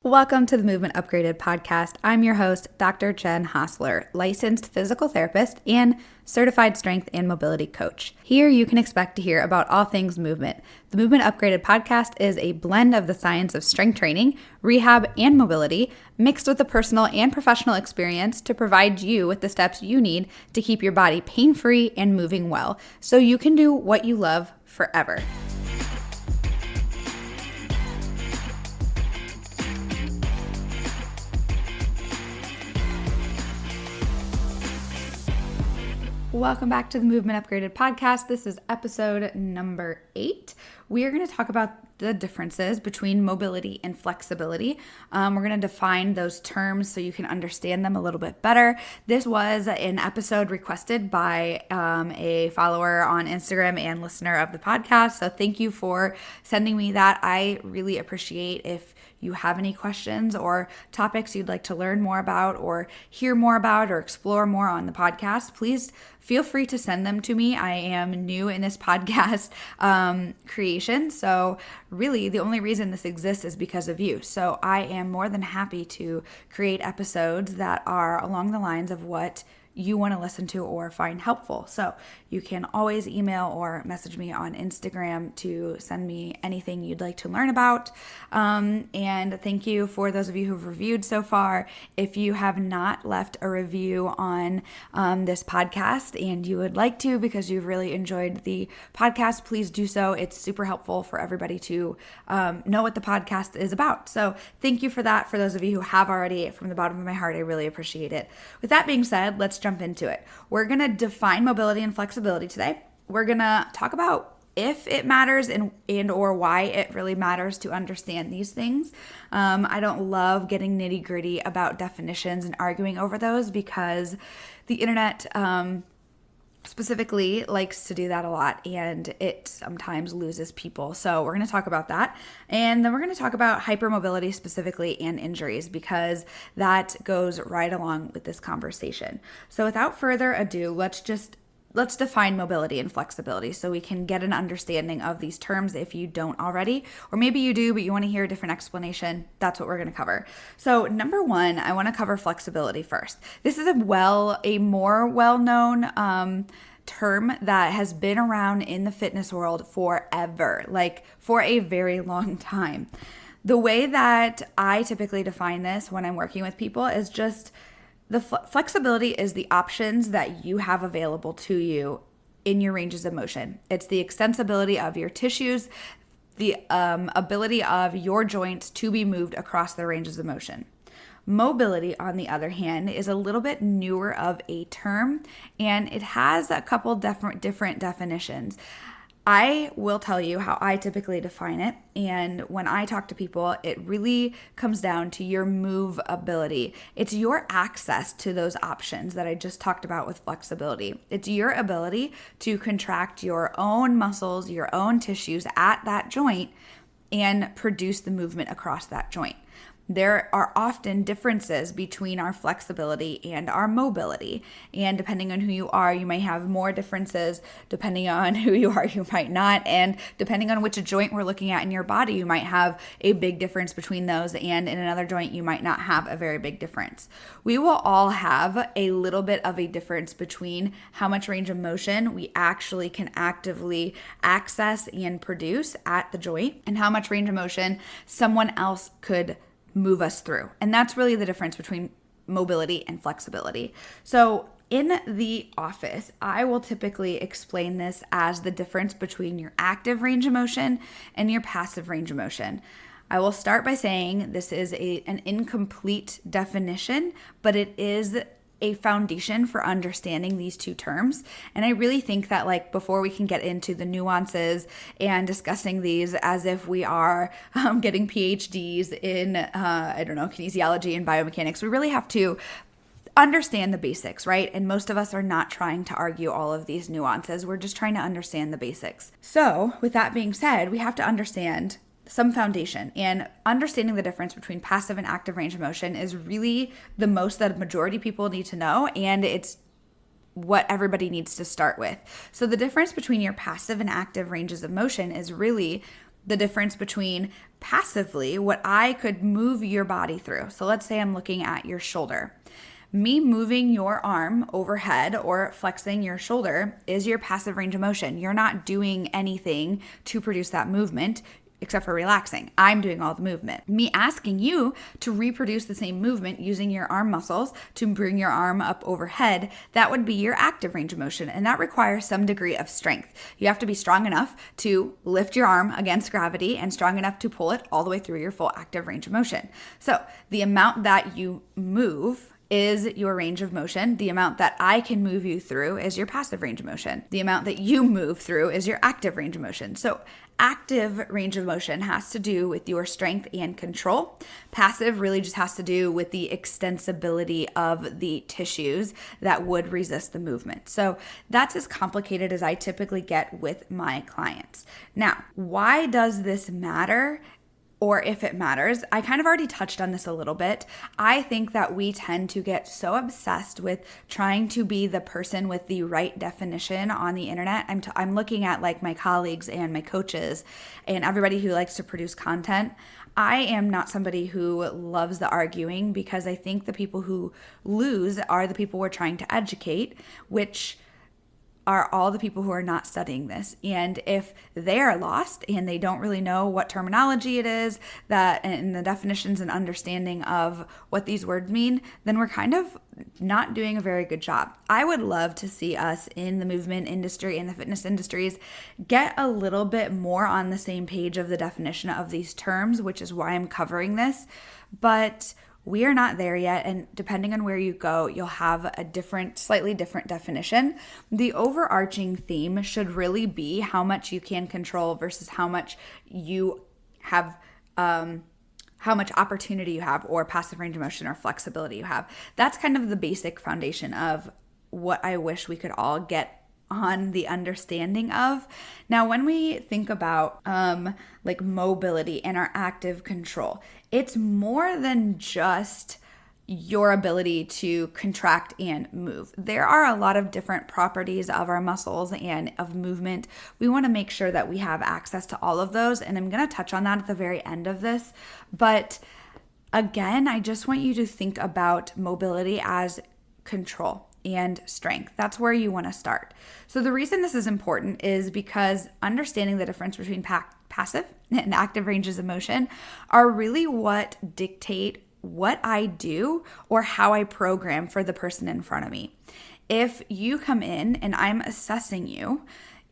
Welcome to the Movement Upgraded podcast. I'm your host, Dr. Jen Hosler, licensed physical therapist and certified strength and mobility coach. Here you can expect to hear about all things movement. The Movement Upgraded podcast is a blend of the science of strength training, rehab, and mobility, mixed with a personal and professional experience to provide you with the steps you need to keep your body pain-free and moving well, so you can do what you love forever. Welcome back to the Movement Upgraded podcast. This is episode number 8. We are going to talk about the differences between mobility and flexibility. We're going to define those terms so you can understand them a little bit better. This was an episode requested by a follower on Instagram and listener of the podcast. So thank you for sending me that. I really appreciate if you have any questions or topics you'd like to learn more about or hear more about or explore more on the podcast, please feel free to send them to me. I am new in this podcast creation, so really the only reason this exists is because of you. So I am more than happy to create episodes that are along the lines of what you want to listen to or find helpful. So you can always email or message me on Instagram to send me anything you'd like to learn about. And thank you for those of you who've reviewed so far. If you have not left a review on this podcast and you would like to because you've really enjoyed the podcast, please do so. It's super helpful for everybody to know what the podcast is about. So thank you for that. For those of you who have already, from the bottom of my heart, I really appreciate it. With that being said, let's jump into it. We're going to define mobility and flexibility today. We're going to talk about if it matters and or why it really matters to understand these things. I don't love getting nitty gritty about definitions and arguing over those because the internet specifically likes to do that a lot and it sometimes loses people. So we're going to talk about that. And then we're going to talk about hypermobility specifically and injuries because that goes right along with this conversation. So without further ado, let's define mobility and flexibility so we can get an understanding of these terms if you don't already, or maybe you do, but you want to hear a different explanation. That's what we're going to cover. So number one, I want to cover flexibility first. This is a more well-known term that has been around in the fitness world forever, like for a very long time. The way that I typically define this when I'm working with people is just the flexibility is the options that you have available to you in your ranges of motion. It's the extensibility of your tissues, the ability of your joints to be moved across the ranges of motion. Mobility, on the other hand, is a little bit newer of a term, and it has a couple different definitions. I will tell you how I typically define it, and when I talk to people, it really comes down to your move ability. It's your access to those options that I just talked about with flexibility. It's your ability to contract your own muscles, your own tissues at that joint, and produce the movement across that joint. There are often differences between our flexibility and our mobility. And depending on who you are, you might have more differences. Depending on who you are, you might not. And depending on which joint we're looking at in your body, you might have a big difference between those. And in another joint, you might not have a very big difference. We will all have a little bit of a difference between how much range of motion we actually can actively access and produce at the joint and how much range of motion someone else could move us through. And that's really the difference between mobility and flexibility. So in the office, I will typically explain this as the difference between your active range of motion and your passive range of motion. I will start by saying this is an incomplete definition, but it is a foundation for understanding these two terms. And I really think that before we can get into the nuances and discussing these as if we are getting PhDs in, kinesiology and biomechanics, we really have to understand the basics, right? And most of us are not trying to argue all of these nuances. We're just trying to understand the basics. So with that being said, we have to understand some foundation, and understanding the difference between passive and active range of motion is really the most that majority people need to know, and it's what everybody needs to start with. So the difference between your passive and active ranges of motion is really the difference between passively what I could move your body through. So let's say I'm looking at your shoulder. Me moving your arm overhead or flexing your shoulder is your passive range of motion. You're not doing anything to produce that movement except for relaxing. I'm doing all the movement. Me asking you to reproduce the same movement using your arm muscles to bring your arm up overhead, that would be your active range of motion. And that requires some degree of strength. You have to be strong enough to lift your arm against gravity and strong enough to pull it all the way through your full active range of motion. So the amount that you move is your range of motion. The amount that I can move you through is your passive range of motion. The amount that you move through is your active range of motion. So active range of motion has to do with your strength and control. Passive really just has to do with the extensibility of the tissues that would resist the movement. So that's as complicated as I typically get with my clients. Now, why does this matter? Or if it matters, I kind of already touched on this a little bit. I think that we tend to get so obsessed with trying to be the person with the right definition on the internet. I'm looking at like my colleagues and my coaches and everybody who likes to produce content. I am not somebody who loves the arguing because I think the people who lose are the people we're trying to educate, which are all the people who are not studying this. And if they are lost and they don't really know what terminology it is that and the definitions and understanding of what these words mean, then we're kind of not doing a very good job. I would love to see us in the movement industry and the fitness industries get a little bit more on the same page of the definition of these terms, which is why I'm covering this. But we are not there yet, and depending on where you go, you'll have a slightly different definition. The overarching theme should really be how much you can control versus how much you have, how much opportunity you have, or passive range of motion or flexibility you have. That's kind of the basic foundation of what I wish we could all get on the understanding of. Now, when we think about like mobility and our active control, it's more than just your ability to contract and move. There are a lot of different properties of our muscles and of movement. We want to make sure that we have access to all of those, and I'm going to touch on that at the very end of this. But again, I just want you to think about mobility as control and strength. That's where you want to start. So the reason this is important is because understanding the difference between passive and active ranges of motion are really what dictate what I do or how I program for the person in front of me. If you come in and I'm assessing you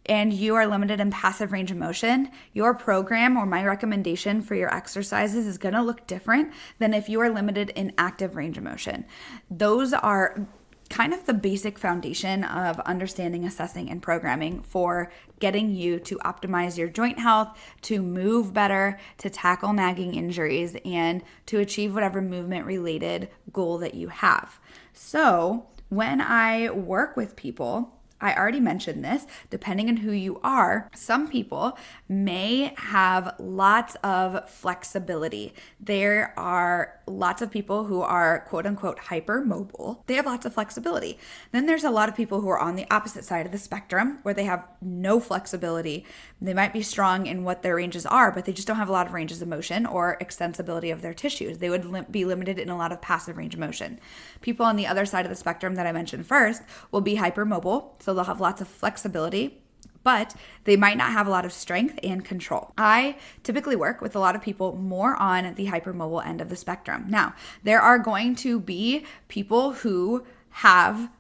and you are limited in passive range of motion, your program or my recommendation for your exercises is going to look different than if you are limited in active range of motion. Those are kind of the basic foundation of understanding, assessing, and programming for getting you to optimize your joint health, to move better, to tackle nagging injuries, and to achieve whatever movement-related goal that you have. So when I work with people, I already mentioned this, depending on who you are, some people may have lots of flexibility. There are lots of people who are quote unquote hypermobile. They have lots of flexibility. Then there's a lot of people who are on the opposite side of the spectrum where they have no flexibility. They might be strong in what their ranges are, but they just don't have a lot of ranges of motion or extensibility of their tissues. They would be limited in a lot of passive range of motion. People on the other side of the spectrum that I mentioned first will be hypermobile. So they'll have lots of flexibility, but they might not have a lot of strength and control. I typically work with a lot of people more on the hypermobile end of the spectrum. Now, there are going to be people who have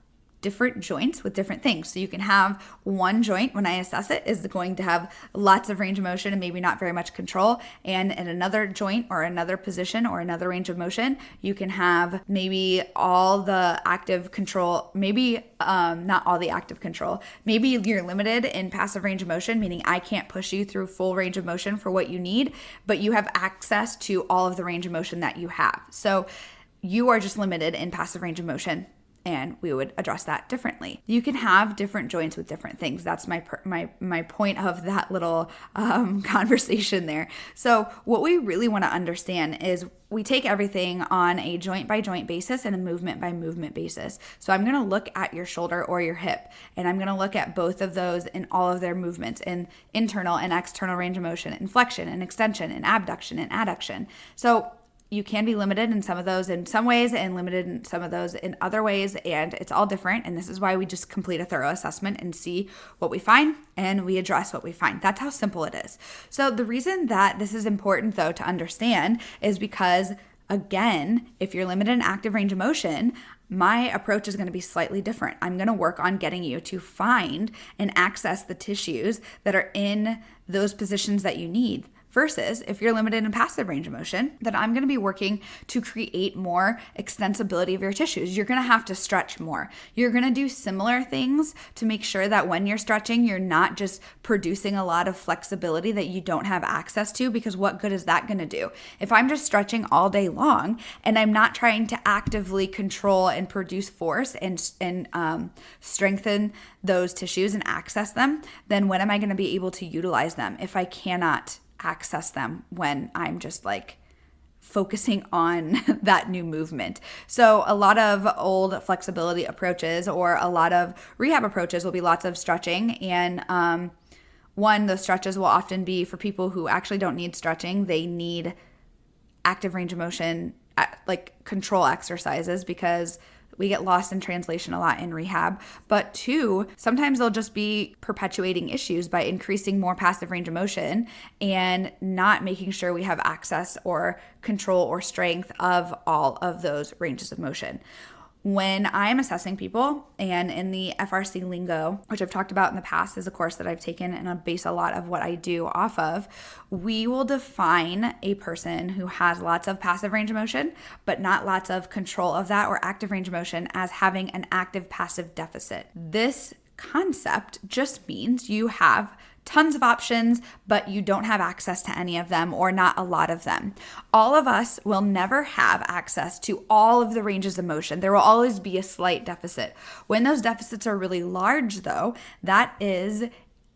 different joints with different things. So you can have one joint, when I assess it, is going to have lots of range of motion and maybe not very much control. And in another joint or another position or another range of motion, you can have maybe all the active control, maybe not all the active control. Maybe you're limited in passive range of motion, meaning I can't push you through full range of motion for what you need, but you have access to all of the range of motion that you have. So you are just limited in passive range of motion and we would address that differently. You can have different joints with different things. That's my point of that little conversation there. So what we really want to understand is we take everything on a joint by joint basis and a movement by movement basis. So I'm going to look at your shoulder or your hip, and I'm going to look at both of those in all of their movements, in internal and external range of motion, in flexion and extension and abduction and adduction. So you can be limited in some of those in some ways and limited in some of those in other ways, and it's all different. And this is why we just complete a thorough assessment and see what we find, and we address what we find. That's how simple it is. So the reason that this is important, though, to understand is because, again, if you're limited in active range of motion, my approach is going to be slightly different. I'm going to work on getting you to find and access the tissues that are in those positions that you need. Versus if you're limited in passive range of motion, then I'm going to be working to create more extensibility of your tissues. You're going to have to stretch more. You're going to do similar things to make sure that when you're stretching, you're not just producing a lot of flexibility that you don't have access to, because what good is that going to do? If I'm just stretching all day long and I'm not trying to actively control and produce force and strengthen those tissues and access them, then when am I going to be able to utilize them if I cannot access them when I'm just like focusing on that new movement? So a lot of old flexibility approaches or a lot of rehab approaches will be lots of stretching. And those stretches will often be for people who actually don't need stretching. They need active range of motion, like control exercises, because we get lost in translation a lot in rehab. But two, sometimes they'll just be perpetuating issues by increasing more passive range of motion and not making sure we have access or control or strength of all of those ranges of motion. When I'm assessing people, and in the FRC lingo, which I've talked about in the past, is a course that I've taken and I base a lot of what I do off of, we will define a person who has lots of passive range of motion, but not lots of control of that or active range of motion, as having an active passive deficit. This concept just means you have tons of options, but you don't have access to any of them, or not a lot of them. All of us will never have access to all of the ranges of motion. There will always be a slight deficit. When those deficits are really large, though, that is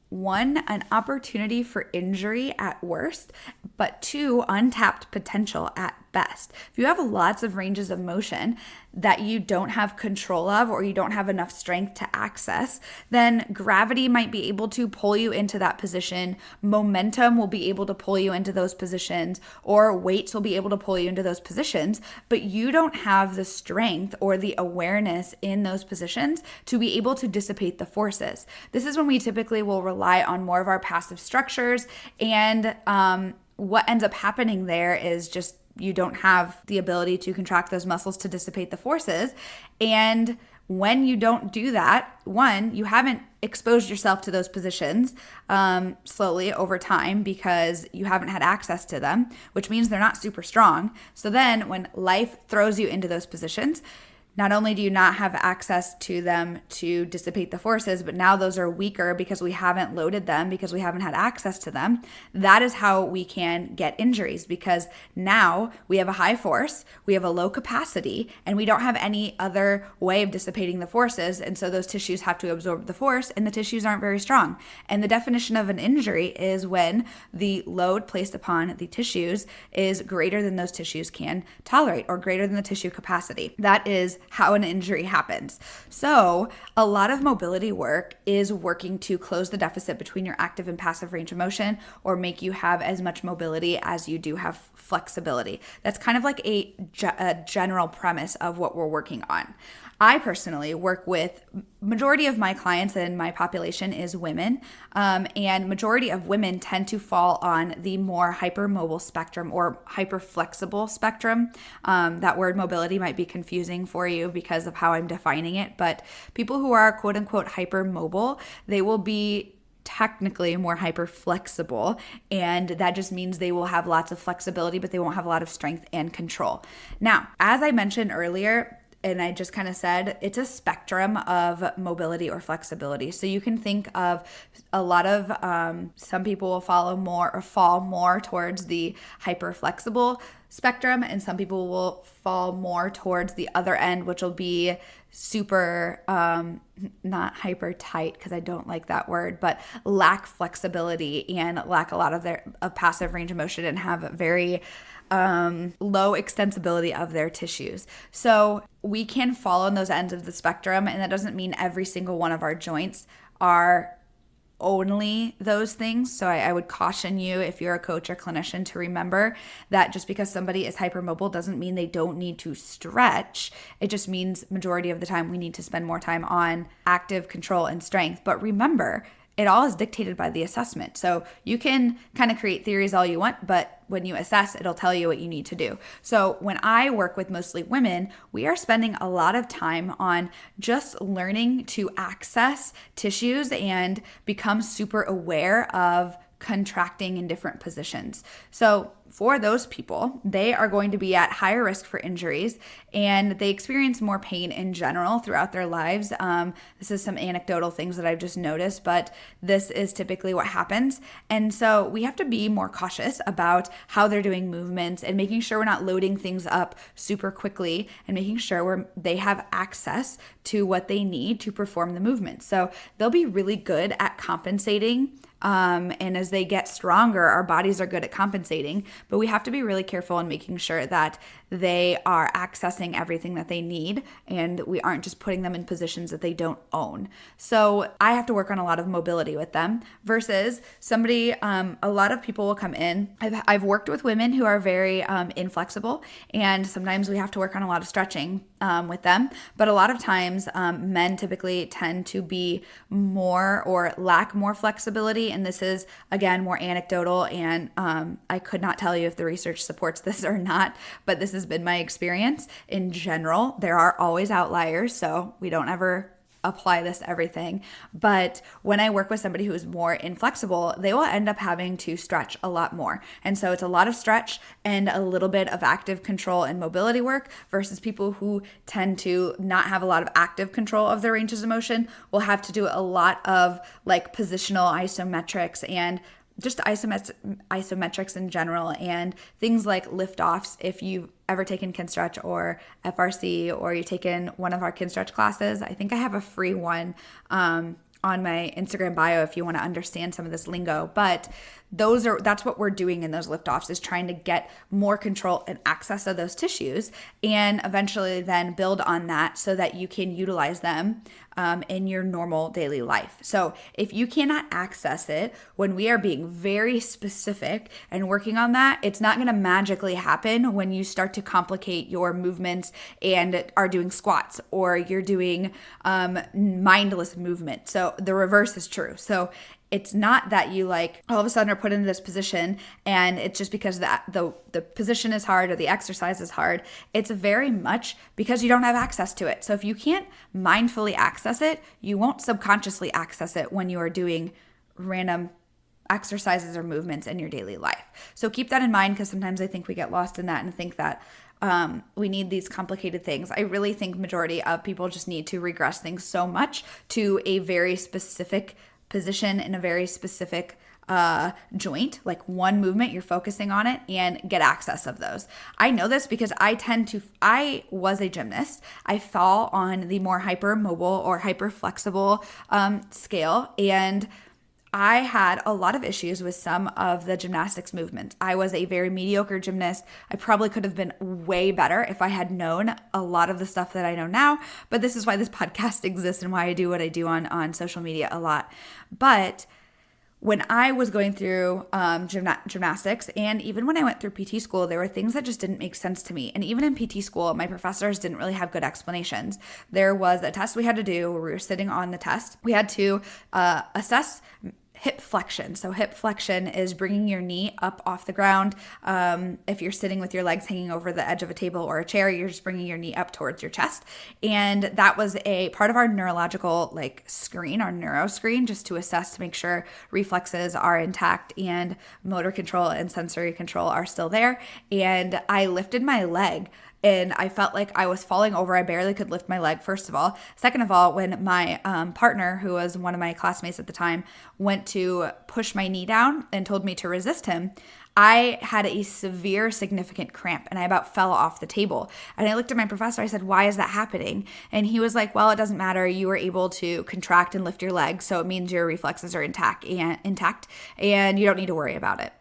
one, an opportunity for injury at worst, but two, untapped potential at best. If you have lots of ranges of motion that you don't have control of, or you don't have enough strength to access, then gravity might be able to pull you into that position. Momentum will be able to pull you into those positions, or weights will be able to pull you into those positions, but you don't have the strength or the awareness in those positions to be able to dissipate the forces. This is when we typically will rely on more of our passive structures, and what ends up happening there is just you don't have the ability to contract those muscles to dissipate the forces. And when you don't do that, one, you haven't exposed yourself to those positions slowly over time because you haven't had access to them, which means they're not super strong. So then when life throws you into those positions, not only do you not have access to them to dissipate the forces, but now those are weaker because we haven't loaded them, because we haven't had access to them. That is how we can get injuries, because now we have a high force, we have a low capacity, and we don't have any other way of dissipating the forces. And so those tissues have to absorb the force, and the tissues aren't very strong. And the definition of an injury is when the load placed upon the tissues is greater than those tissues can tolerate, or greater than the tissue capacity. That is how an injury happens. So a lot of mobility work is working to close the deficit between your active and passive range of motion, or make you have as much mobility as you do have flexibility. That's kind of like a general premise of what we're working on. I personally work with, majority of my clients and my population is women, and majority of women tend to fall on the more hypermobile spectrum or hyperflexible spectrum. That word mobility might be confusing for you because of how I'm defining it, but people who are quote unquote hypermobile, they will be technically more hyper flexible, and that just means they will have lots of flexibility, but they won't have a lot of strength and control. Now, as I mentioned earlier, and I just kind of said, it's a spectrum of mobility or flexibility. So you can think of a lot of, some people will fall more towards the hyper flexible spectrum, and some people will fall more towards the other end, which will be super, not hyper tight, because I don't like that word, but lack flexibility and lack a lot of their passive range of motion and have very low extensibility of their tissues. So we can fall on those ends of the spectrum, and that doesn't mean every single one of our joints are only those things. So I would caution you, if you're a coach or clinician, to remember that just because somebody is hypermobile doesn't mean they don't need to stretch. It just means majority of the time we need to spend more time on active control and strength. But remember, it all is dictated by the assessment. So you can kind of create theories all you want, but when you assess, it'll tell you what you need to do. So when I work with mostly women, we are spending a lot of time on just learning to access tissues and become super aware of contracting in different positions. So for those people, they are going to be at higher risk for injuries, and they experience more pain in general throughout their lives. This is some anecdotal things that I've just noticed, but this is typically what happens. And so we have to be more cautious about how they're doing movements and making sure we're not loading things up super quickly, and making sure they have access to what they need to perform the movement. So they'll be really good at compensating. And as they get stronger, our bodies are good at compensating, but we have to be really careful in making sure that they are accessing everything that they need, and we aren't just putting them in positions that they don't own. So I have to work on a lot of mobility with them versus somebody, a lot of people will come in. I've worked with women who are very inflexible, and sometimes we have to work on a lot of stretching with them. But a lot of times men typically tend to be more or lack more flexibility. And this is, again, more anecdotal, and I could not tell you if the research supports this or not, but this has been my experience. In general, there are always outliers, so we don't ever apply this to everything. But when I work with somebody who is more inflexible, they will end up having to stretch a lot more. And so it's a lot of stretch and a little bit of active control and mobility work, versus people who tend to not have a lot of active control of their ranges of motion will have to do a lot of like positional isometrics and just isometrics in general, and things like Liftoffs. If you've ever taken Kinstretch or FRC, or you've taken one of our Kinstretch classes, I think I have a free one on my Instagram bio if you want to understand some of this lingo. But that's what we're doing in those Liftoffs, is trying to get more control and access of those tissues, and eventually then build on that so that you can utilize them in your normal daily life. So if you cannot access it, when we are being very specific and working on that, it's not going to magically happen when you start to complicate your movements and are doing squats, or you're doing mindless movement. So the reverse is true. So it's not that you like all of a sudden are put into this position and it's just because the position is hard or the exercise is hard. It's very much because you don't have access to it. So if you can't mindfully access it, you won't subconsciously access it when you are doing random exercises or movements in your daily life. So keep that in mind, because sometimes I think we get lost in that and think that we need these complicated things. I really think majority of people just need to regress things so much to a very specific position in a very specific joint, like one movement, you're focusing on it, and get access of those. I know this because I was a gymnast. I fall on the more hypermobile or hyperflexible scale, and I had a lot of issues with some of the gymnastics movements. I was a very mediocre gymnast. I probably could have been way better if I had known a lot of the stuff that I know now, but this is why this podcast exists and why I do what I do on social media a lot. But when I was going through gymnastics, and even when I went through PT school, there were things that just didn't make sense to me. And even in PT school, my professors didn't really have good explanations. There was a test we had to do where we were sitting on the test. We had to assess hip flexion. So hip flexion is bringing your knee up off the ground. If you're sitting with your legs hanging over the edge of a table or a chair, you're just bringing your knee up towards your chest. And that was a part of our neurological screen, our neuro screen, just to assess to make sure reflexes are intact and motor control and sensory control are still there. And I lifted my leg and I felt like I was falling over. I barely could lift my leg, first of all. Second of all, when my partner, who was one of my classmates at the time, went to push my knee down and told me to resist him, I had a severe, significant cramp and I about fell off the table. And I looked at my professor. I said, "Why is that happening?" And he was like, "Well, it doesn't matter. You were able to contract and lift your legs, so it means your reflexes are intact and you don't need to worry about it."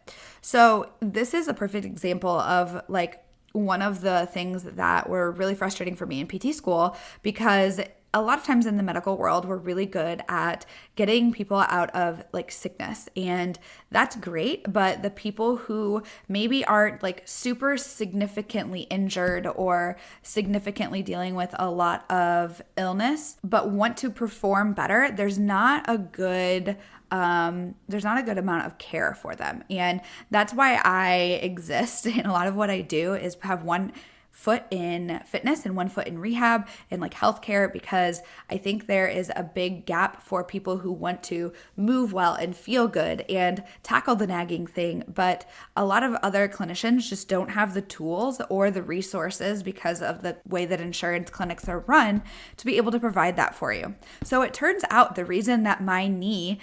So this is a perfect example of like one of the things that were really frustrating for me in PT school, because a lot of times in the medical world, we're really good at getting people out of like sickness, and that's great. But the people who maybe aren't like super significantly injured or significantly dealing with a lot of illness, but want to perform better, there's not a good amount of care for them. And that's why I exist. And a lot of what I do is have one foot in fitness and one foot in rehab and like healthcare, because I think there is a big gap for people who want to move well and feel good and tackle the nagging thing. But a lot of other clinicians just don't have the tools or the resources, because of the way that insurance clinics are run, to be able to provide that for you. So it turns out the reason that my knee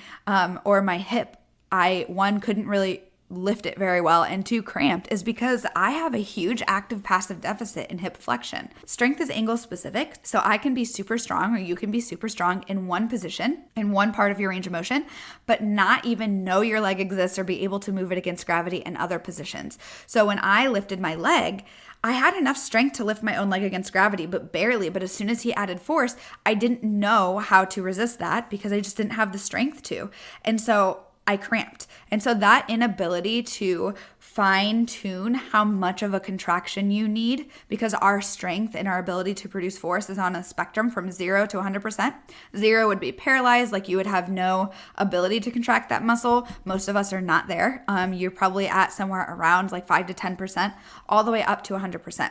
or my hip, one, couldn't really lift it very well, and two, cramped, is because I have a huge active passive deficit in hip flexion. Strength is angle specific, so I can be super strong, or you can be super strong in one position, in one part of your range of motion, but not even know your leg exists or be able to move it against gravity in other positions. So when I lifted my leg, I had enough strength to lift my own leg against gravity, but barely. But as soon as he added force, I didn't know how to resist that because I just didn't have the strength to. And so I cramped. And so that inability to fine tune how much of a contraction you need, because our strength and our ability to produce force is on a spectrum from 0 to 100%. 0 would be paralyzed, like you would have no ability to contract that muscle. Most of us are not there. You're probably at somewhere around like 5 to 10%, all the way up to 100%.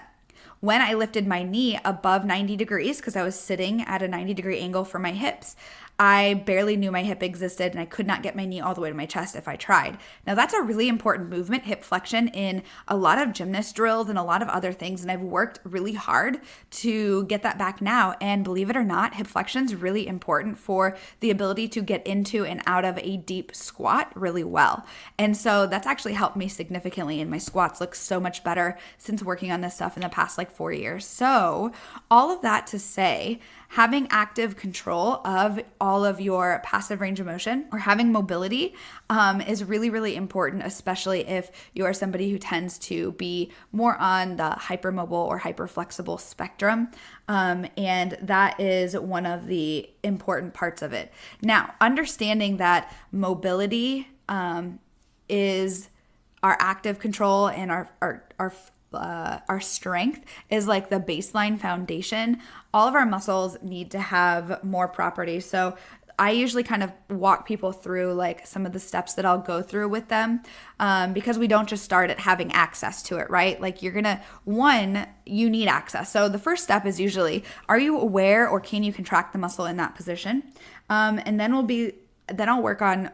When I lifted my knee above 90 degrees, because I was sitting at a 90-degree angle for my hips, I barely knew my hip existed, and I could not get my knee all the way to my chest if I tried. Now, that's a really important movement, hip flexion, in a lot of gymnast drills and a lot of other things, and I've worked really hard to get that back now. And believe it or not, hip flexion is really important for the ability to get into and out of a deep squat really well. And so that's actually helped me significantly, and my squats look so much better since working on this stuff in the past like 4 years. So all of that to say, having active control of all of your passive range of motion, or having mobility, is really, really important, especially if you are somebody who tends to be more on the hypermobile or hyperflexible spectrum. And that is one of the important parts of it. Now, understanding that mobility is our active control, and our strength is like the baseline foundation. All of our muscles need to have more properties. So I usually kind of walk people through like some of the steps that I'll go through with them, because we don't just start at having access to it, right? Like you need access. So the first step is usually, are you aware or can you contract the muscle in that position? And then I'll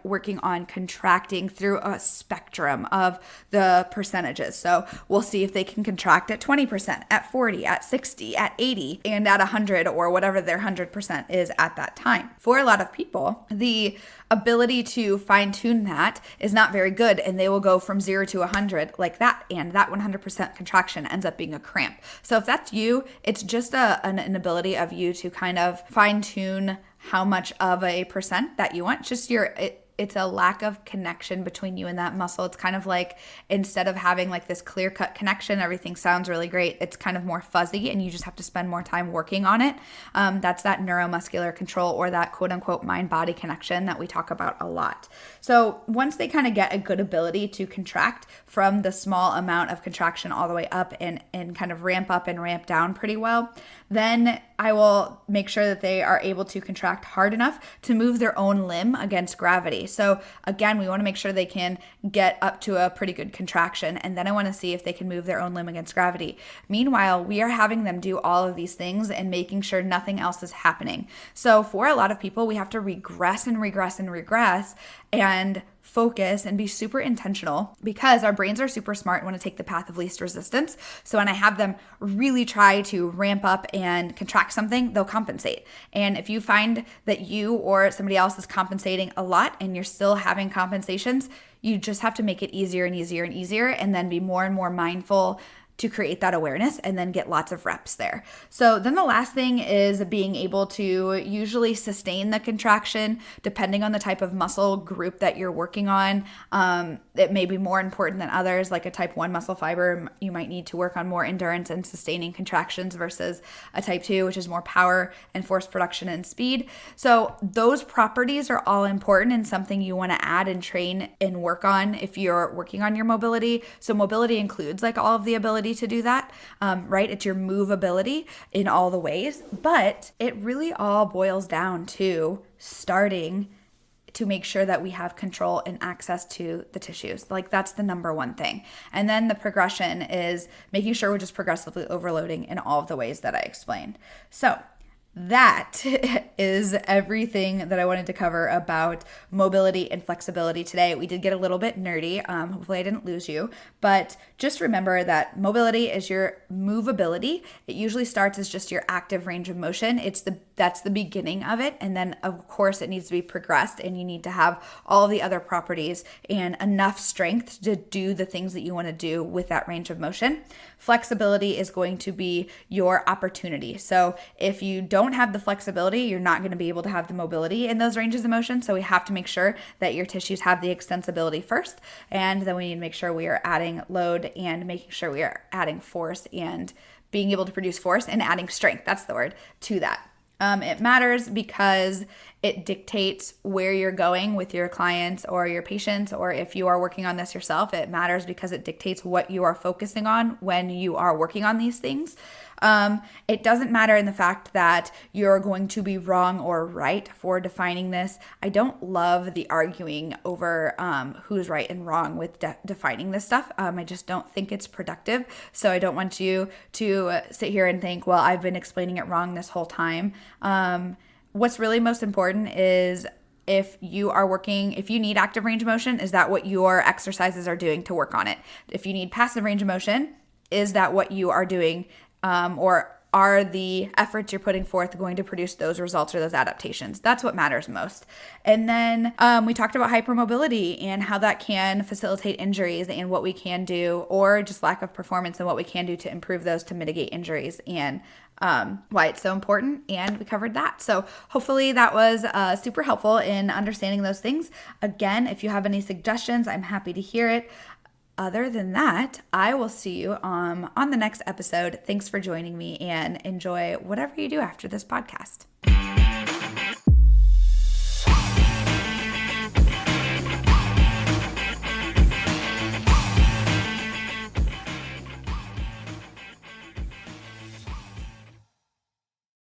working on contracting through a spectrum of the percentages. So we'll see if they can contract at 20%, at 40, at 60, at 80, and at 100, or whatever their 100% is at that time. For a lot of people, the ability to fine tune that is not very good, and they will go from 0 to 100 like that, and that 100% contraction ends up being a cramp. So if that's you, it's just an inability of you to kind of fine tune how much of a percent that you want. It's a lack of connection between you and that muscle. It's kind of like, instead of having like this clear-cut connection, everything sounds really great, it's kind of more fuzzy, and you just have to spend more time working on it. That's that neuromuscular control, or that quote-unquote mind-body connection that we talk about a lot. So once they kind of get a good ability to contract from the small amount of contraction all the way up, and kind of ramp up and ramp down pretty well, then I will make sure that they are able to contract hard enough to move their own limb against gravity. So again, we want to make sure they can get up to a pretty good contraction, and then I want to see if they can move their own limb against gravity. Meanwhile, we are having them do all of these things and making sure nothing else is happening. So for a lot of people, we have to regress and regress and regress, and focus and be super intentional, because our brains are super smart and want to take the path of least resistance. So when I have them really try to ramp up and contract something, they'll compensate. And if you find that you or somebody else is compensating a lot and you're still having compensations, you just have to make it easier and easier and easier, and then be more and more mindful to create that awareness and then get lots of reps there. So then the last thing is being able to usually sustain the contraction depending on the type of muscle group that you're working on. It may be more important than others. Like a type 1 muscle fiber, you might need to work on more endurance and sustaining contractions versus a type 2, which is more power and force production and speed. So those properties are all important and something you want to add and train and work on if you're working on your mobility. So mobility includes like all of the ability to do that, right? It's your movability in all the ways, but it really all boils down to starting to make sure that we have control and access to the tissues. Like that's the number one thing. And then the progression is making sure we're just progressively overloading in all of the ways that I explained. So that is everything that I wanted to cover about mobility and flexibility today. We did get a little bit nerdy. Hopefully I didn't lose you, but just remember that mobility is your movability. It usually starts as just your active range of motion. That's the beginning of it. And then of course it needs to be progressed, and you need to have all the other properties and enough strength to do the things that you want to do with that range of motion. Flexibility is going to be your opportunity. So if you don't have the flexibility, you're not going to be able to have the mobility in those ranges of motion. So we have to make sure that your tissues have the extensibility first. And then we need to make sure we are adding load and making sure we are adding force and being able to produce force and adding strength. That's the word to that. It matters because it dictates where you're going with your clients or your patients, or if you are working on this yourself, it matters because it dictates what you are focusing on when you are working on these things. It doesn't matter in the fact that you're going to be wrong or right for defining this. I don't love the arguing over who's right and wrong with defining this stuff. I just don't think it's productive. So I don't want you to sit here and think, well, I've been explaining it wrong this whole time. What's really most important is if you need active range of motion, is that what your exercises are doing to work on it? If you need passive range of motion, is that what you are doing, or are the efforts you're putting forth going to produce those results or those adaptations? That's what matters most. And then we talked about hypermobility and how that can facilitate injuries and what we can do, or just lack of performance and what we can do to improve those to mitigate injuries, and why it's so important. And we covered that. So hopefully that was super helpful in understanding those things. Again, if you have any suggestions, I'm happy to hear it. Other than that, I will see you on the next episode. Thanks for joining me, and enjoy whatever you do after this podcast.